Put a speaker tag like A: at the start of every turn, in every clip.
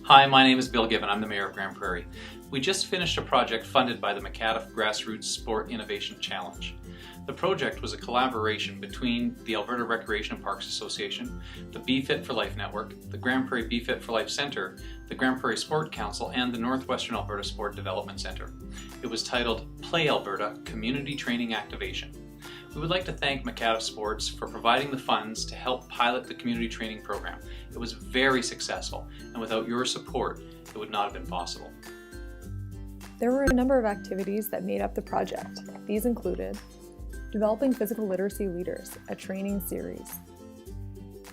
A: Hi, my name is Bill Gibbon. I'm the Mayor of Grand Prairie. We just finished a project funded by the Makadiff Grassroutes Sport Innovation Challenge. The project was a collaboration between the Alberta Recreation and Parks Association, the BFIT for Life Network, the Grand Prairie BFIT for Life Centre, the Grand Prairie Sport Council, and the Northwestern Alberta Sport Development Centre. It was titled Play Alberta Community Training Activation. We would like to thank Makadiff Sports for providing the funds to help pilot the community training program. It was very successful, and without your support, it would not have been possible.
B: There were a number of activities that made up the project. These included developing physical literacy leaders, a training series.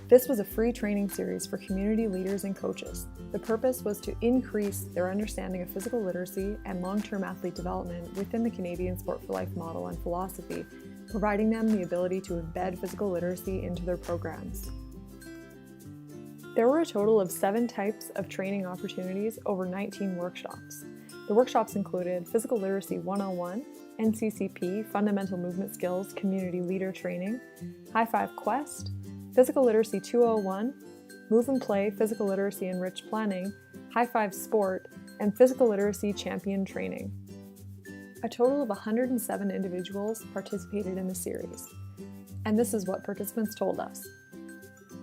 B: This was a free training series for community leaders and coaches. The purpose was to increase their understanding of physical literacy and long-term athlete development within the Canadian Sport for Life model and philosophy, providing them the ability to embed physical literacy into their programs. There were a total of 7 types of training opportunities over 19 workshops. The workshops included Physical Literacy 101, NCCP, Fundamental Movement Skills, Community Leader Training, High Five Quest, Physical Literacy 201, Move and Play, Physical Literacy Enriched Planning, High Five Sport, and Physical Literacy Champion Training. A total of 107 individuals participated in the series, and this is what participants told us.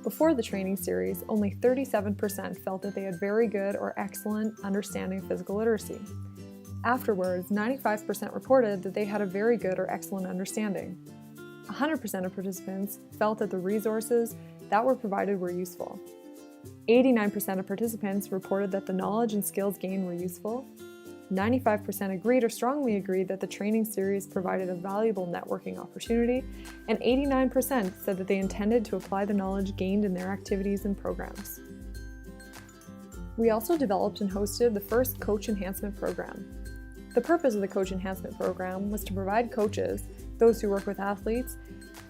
B: Before the training series, only 37% felt that they had very good or excellent understanding of physical literacy. Afterwards, 95% reported that they had a very good or excellent understanding. 100% of participants felt that the resources that were provided were useful. 89% of participants reported that the knowledge and skills gained were useful. 95% agreed or strongly agreed that the training series provided a valuable networking opportunity, and 89% said that they intended to apply the knowledge gained in their activities and programs. We also developed and hosted the first Coach Enhancement Program. The purpose of the Coach Enhancement Program was to provide coaches, those who work with athletes,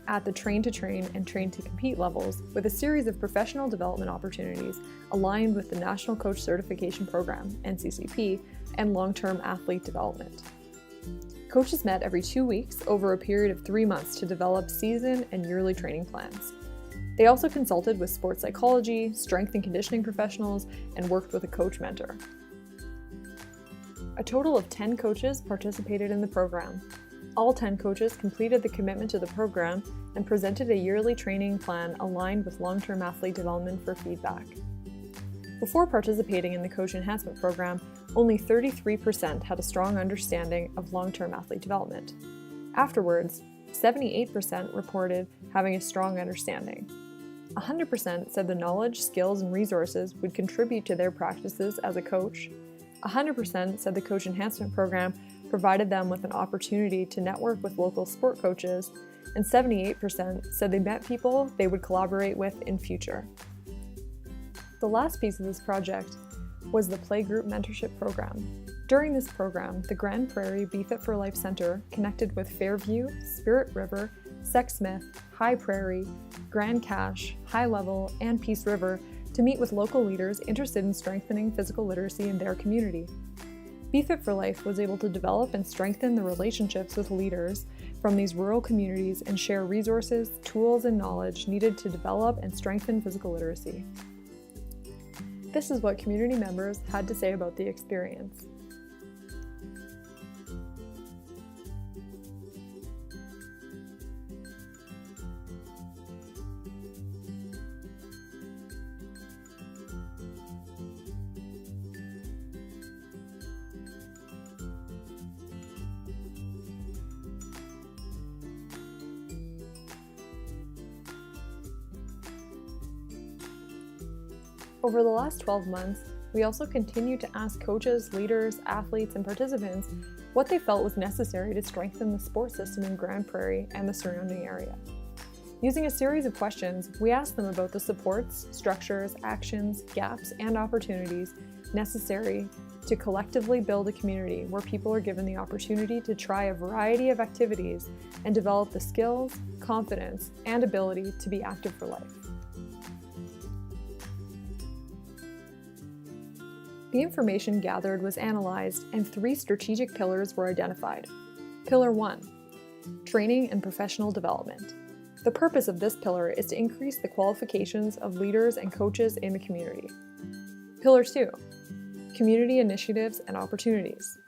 B: at the Train to Train and Train to Compete levels with a series of professional development opportunities aligned with the National Coach Certification Program, NCCP, and long-term athlete development. Coaches met every 2 weeks over a period of 3 months to develop season and yearly training plans. They also consulted with sports psychology, strength and conditioning professionals, and worked with a coach mentor. A total of 10 coaches participated in the program. All 10 coaches completed the commitment to the program and presented a yearly training plan aligned with long-term athlete development for feedback. Before participating in the Coach Enhancement Program, only 33% had a strong understanding of long-term athlete development. Afterwards, 78% reported having a strong understanding. 100% said the knowledge, skills, and resources would contribute to their practices as a coach. 100% said the Coach Enhancement Program provided them with an opportunity to network with local sport coaches, and 78% said they met people they would collaborate with in future. The last piece of this project was the Playgroup Mentorship Program. During this program, the Grand Prairie BFIT for Life Centre connected with Fairview, Spirit River, Sexsmith, High Prairie, Grand Cache, High Level, and Peace River to meet with local leaders interested in strengthening physical literacy in their community. BFIT for Life was able to develop and strengthen the relationships with leaders from these rural communities and share resources, tools, and knowledge needed to develop and strengthen physical literacy. This is what community members had to say about the experience. Over the last 12 months, we also continued to ask coaches, leaders, athletes, and participants what they felt was necessary to strengthen the sport system in Grande Prairie and the surrounding area. Using a series of questions, we asked them about the supports, structures, actions, gaps, and opportunities necessary to collectively build a community where people are given the opportunity to try a variety of activities and develop the skills, confidence, and ability to be active for life. The information gathered was analyzed and 3 strategic pillars were identified. Pillar 1, training and professional development. The purpose of this pillar is to increase the qualifications of leaders and coaches in the community. Pillar 2, community initiatives and opportunities.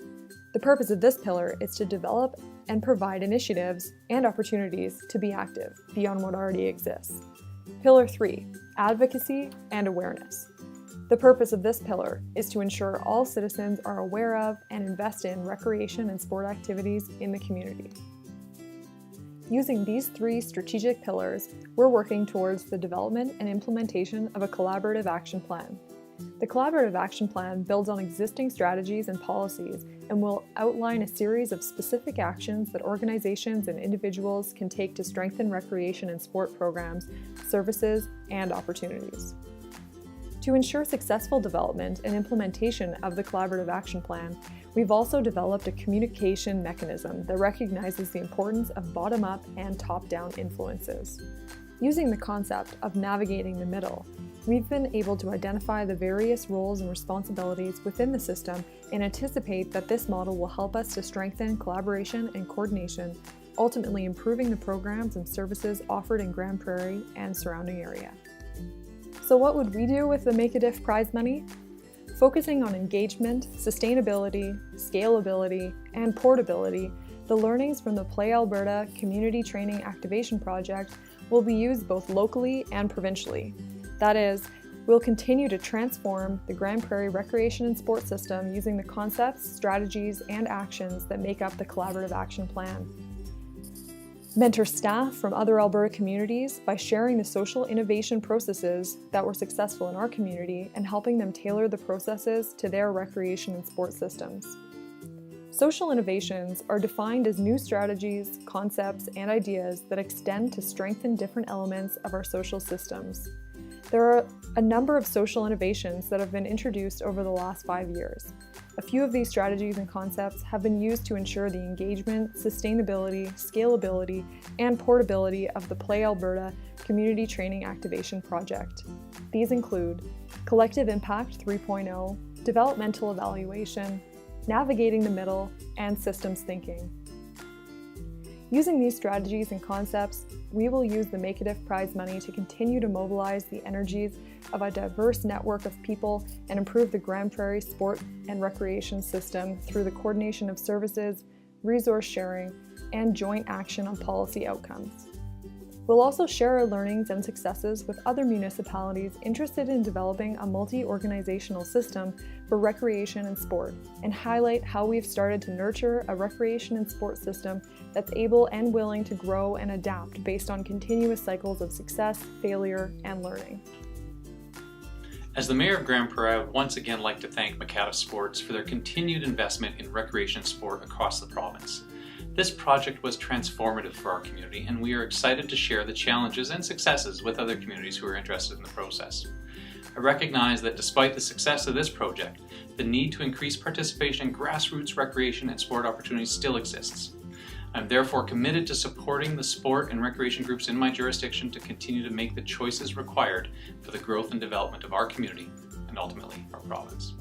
B: The purpose of this pillar is to develop and provide initiatives and opportunities to be active beyond what already exists. Pillar 3, advocacy and awareness. The purpose of this pillar is to ensure all citizens are aware of and invest in recreation and sport activities in the community. Using these 3 strategic pillars, we're working towards the development and implementation of a collaborative action plan. The collaborative action plan builds on existing strategies and policies and will outline a series of specific actions that organizations and individuals can take to strengthen recreation and sport programs, services, and opportunities. To ensure successful development and implementation of the collaborative action plan, we've also developed a communication mechanism that recognizes the importance of bottom-up and top-down influences. Using the concept of navigating the middle, we've been able to identify the various roles and responsibilities within the system and anticipate that this model will help us to strengthen collaboration and coordination, ultimately improving the programs and services offered in Grand Prairie and surrounding area. So what would we do with the Makadiff prize money? Focusing on engagement, sustainability, scalability, and portability, the learnings from the Play Alberta Community Training Activation project will be used both locally and provincially. That is, we'll continue to transform the Grand Prairie recreation and sport system using the concepts, strategies, and actions that make up the collaborative action plan. Mentor staff from other Alberta communities by sharing the social innovation processes that were successful in our community and helping them tailor the processes to their recreation and sport systems. Social innovations are defined as new strategies, concepts, and ideas that extend to strengthen different elements of our social systems. There are a number of social innovations that have been introduced over the last 5 years. A few of these strategies and concepts have been used to ensure the engagement, sustainability, scalability, and portability of the Play Alberta Community Training Activation project. These include Collective Impact 3.0, Developmental Evaluation, Navigating the Middle, and Systems Thinking. Using these strategies and concepts, we will use the Makadiff prize money to continue to mobilize the energies of a diverse network of people and improve the Grand Prairie sport and recreation system through the coordination of services, resource sharing, and joint action on policy outcomes. We'll also share our learnings and successes with other municipalities interested in developing a multi-organizational system for recreation and sport, and highlight how we've started to nurture a recreation and sport system that's able and willing to grow and adapt based on continuous cycles of success, failure, and learning.
A: As the Mayor of Grand Prairie, I would once again like to thank Makadiff Sports for their continued investment in recreation and sport across the province. This project was transformative for our community, and we are excited to share the challenges and successes with other communities who are interested in the process. I recognize that despite the success of this project, the need to increase participation in grassroots recreation and sport opportunities still exists. I'm therefore committed to supporting the sport and recreation groups in my jurisdiction to continue to make the choices required for the growth and development of our community and ultimately our province.